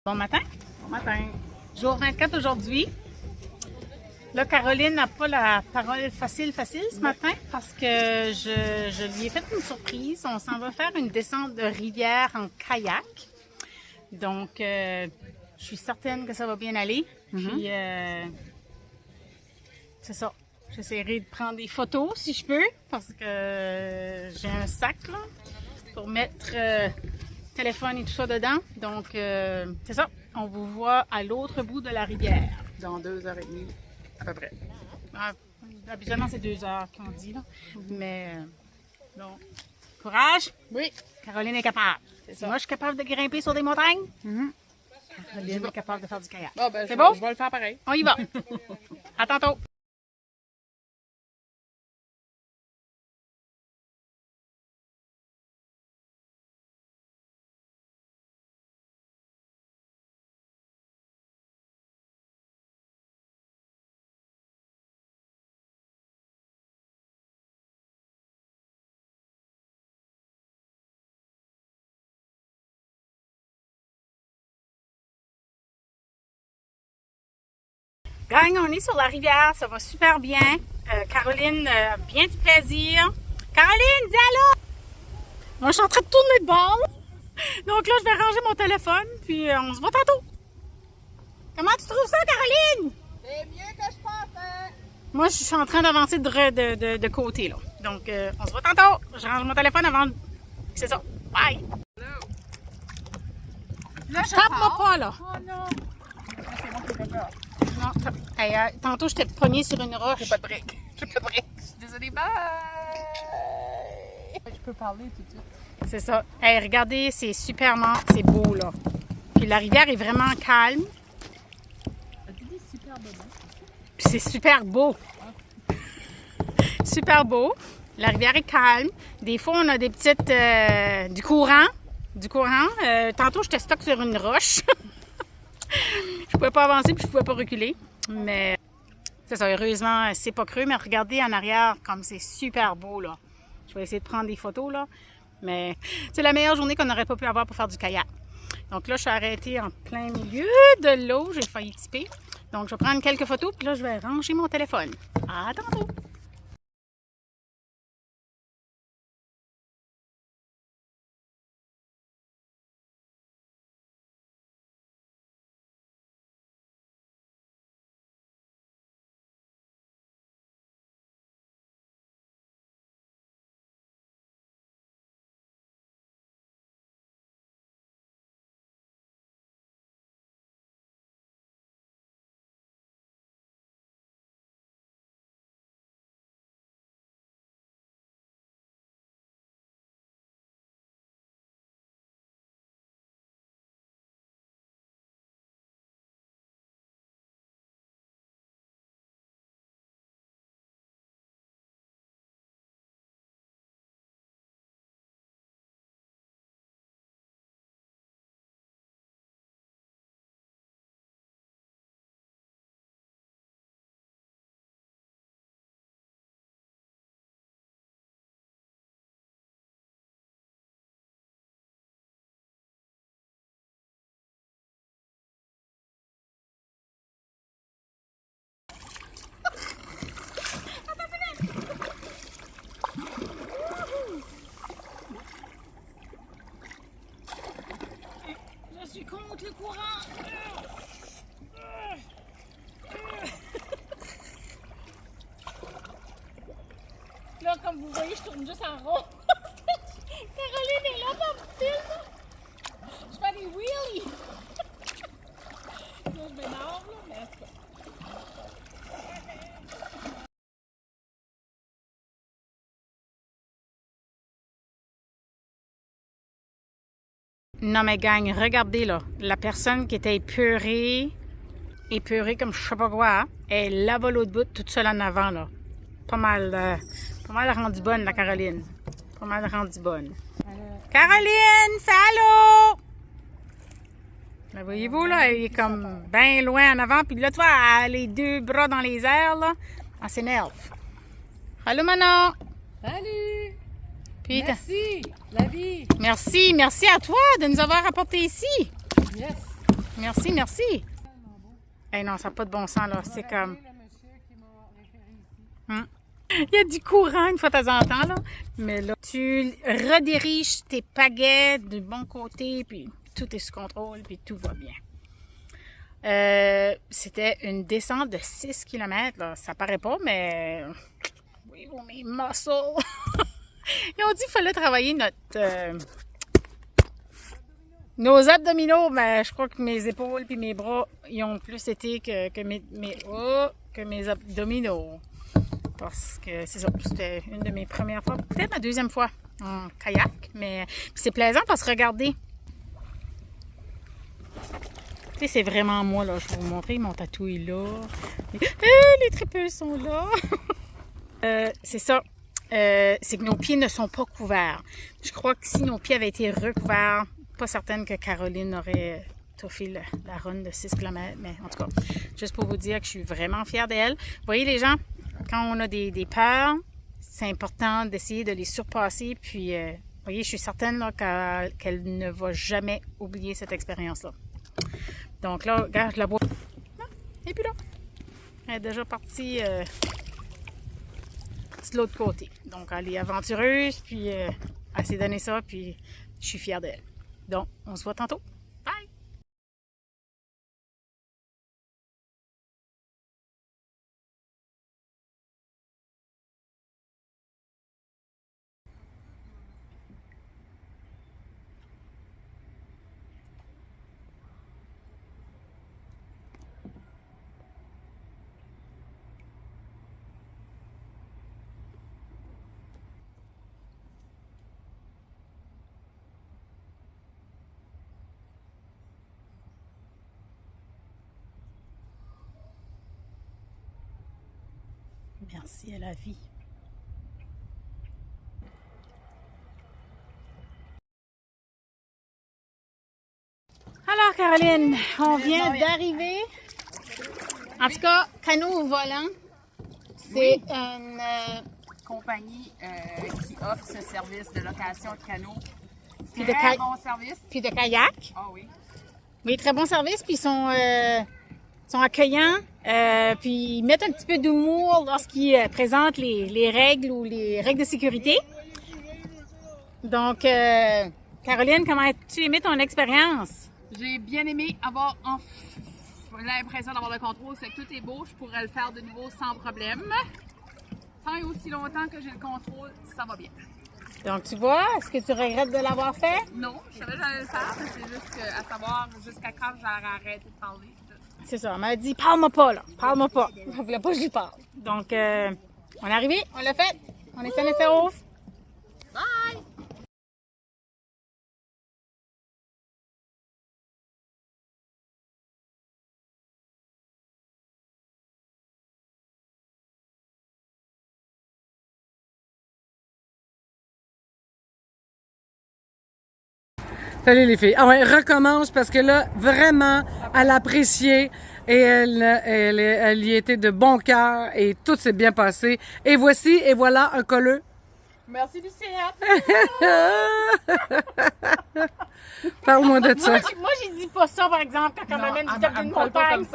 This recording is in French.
Bon matin. Bon matin. Jour 24 aujourd'hui. Là, Caroline n'a pas la parole facile ce matin parce que je lui ai fait une surprise. On s'en va faire une descente de rivière en kayak. Donc, je suis certaine que ça va bien aller. Puis, c'est ça. J'essaierai de prendre des photos si je peux parce que j'ai un sac là, pour mettre téléphone et tout ça dedans. Donc, c'est ça. On vous voit à l'autre bout de la rivière dans 2h30 à peu près. Habituellement, c'est 2 heures qu'on dit, là. Mais, donc, courage. Oui. Caroline est capable. Moi, je suis capable de grimper sur des montagnes. Caroline est capable de faire du kayak. Bon, ben, c'est bon? Je vais le faire pareil. On y va. À tantôt. Gang, on est sur la rivière, ça va super bien. Caroline a bien du plaisir. Caroline, dis allô! Moi, je suis en train de tourner de bord. Donc là, je vais ranger mon téléphone, puis on se voit tantôt. Comment tu trouves ça, Caroline? C'est mieux que je pensais. Moi, je suis en train d'avancer de côté, là. Donc, on se voit tantôt. Je range mon téléphone avant... C'est ça. Bye! Là, je Tape-moi pas, là. Oh non. C'est bon, c'est pas peur. Non, hey, tantôt, je t'ai pogné sur une roche. J'ai pas de break. J'ai pas de break. Je suis désolée. Bye. Je peux parler tout de suite. C'est ça. Hey, regardez, c'est superment, c'est beau, là. Puis la rivière est vraiment calme. As-tu dit super beau? C'est super beau. Super beau. La rivière est calme. Des fois, on a des petites... du courant. Tantôt, j'étais stock sur une roche. Je pouvais pas avancer puis je pouvais pas reculer. Mais c'est ça, heureusement, c'est pas creux. Mais regardez en arrière, comme c'est super beau, là. Je vais essayer de prendre des photos, là. Mais c'est la meilleure journée qu'on n'aurait pas pu avoir pour faire du kayak. Donc là, je suis arrêtée en plein milieu de l'eau. J'ai failli tiper. Donc, je vais prendre quelques photos, puis là, je vais ranger mon téléphone. À tantôt! Je suis contre le courant. Là, comme vous voyez, je tourne juste en rond. Caroline est là dans le film. Je fais des wheelies. Là, je m'énerve, là, mais en tout cas. Non mais gang, regardez là, la personne qui était épeurée comme je sais pas quoi, elle est là-bas l'autre bout, toute seule en avant là. Pas mal rendue bonne la Caroline. Pas mal rendue bonne. Caroline, fais allô! Là, voyez-vous là, elle est comme bien loin en avant, puis là tu vois, elle a les deux bras dans les airs là. Elle s'énerve. Allô Manon! Salut. Puis, Merci. La vie. merci à toi de nous avoir apporté ici. Yes. Merci, merci. Hey, non, ça n'a pas de bon sens, là. C'est comme... Il y a du courant une fois de temps en temps, là. Mais là, tu rediriges tes pagaies du bon côté, puis tout est sous contrôle, puis tout va bien. C'était une descente de 6 km, là. Ça paraît pas, mais... Oui, oh, mes muscles! Ils ont dit qu'il fallait travailler nos abdominaux, mais je crois que mes épaules puis mes bras, ils ont plus été que mes abdominaux. Parce que c'est ça, c'était une de mes premières fois, peut-être ma deuxième fois en kayak, mais c'est plaisant parce que regardez, tu sais, c'est vraiment moi, là, je vais vous montrer, mon tatou est là, les tripeuses sont là, c'est ça, c'est que nos pieds ne sont pas couverts. Je crois que si nos pieds avaient été recouverts, pas certaine que Caroline aurait fait la run de 6 km, mais en tout cas, juste pour vous dire que je suis vraiment fière d'elle. Vous voyez les gens, quand on a des peurs, c'est important d'essayer de les surpasser, puis vous voyez, je suis certaine là, qu'elle ne va jamais oublier cette expérience-là. Donc là, regarde, je la vois. Non, et puis là, elle est déjà partie de l'autre côté. Donc elle est aventureuse, puis elle s'est donné ça, puis je suis fière d'elle. Donc, on se voit tantôt. Bye! Merci à la vie. Alors, Caroline, on vient d'arriver. En tout cas, Canot Volant, c'est une Compagnie qui offre ce service de location de canot. Puis Très bon service. puis de kayak. Ah oui. Oui, très bon service, puis ils sont accueillants, puis ils mettent un petit peu d'humour lorsqu'ils présentent les règles ou les règles de sécurité. Donc, Caroline, comment as-tu aimé ton expérience? J'ai bien aimé avoir l'impression d'avoir le contrôle, c'est que tout est beau, je pourrais le faire de nouveau sans problème. Tant et aussi longtemps que j'ai le contrôle, ça va bien. Donc, tu vois, est-ce que tu regrettes de l'avoir fait? Non, je savais que j'allais le faire, mais c'est juste à savoir jusqu'à quand j'aurais arrêté de parler. C'est ça, elle m'a dit, parle-moi pas, là, parle-moi pas. Elle voulait pas que je lui parle. Donc, on est arrivé, on l'a fait, on est sain et sauf. Bye! Salut les filles. Ah ouais, recommence parce que là, vraiment, elle a apprécié et elle y était de bon cœur et tout s'est bien passé. Et voici, et voilà un colleux. Merci Lucienne! Parle-moi de ça. Moi, j'ai dit pas ça, par exemple, quand on m'amène du top d'une montagne.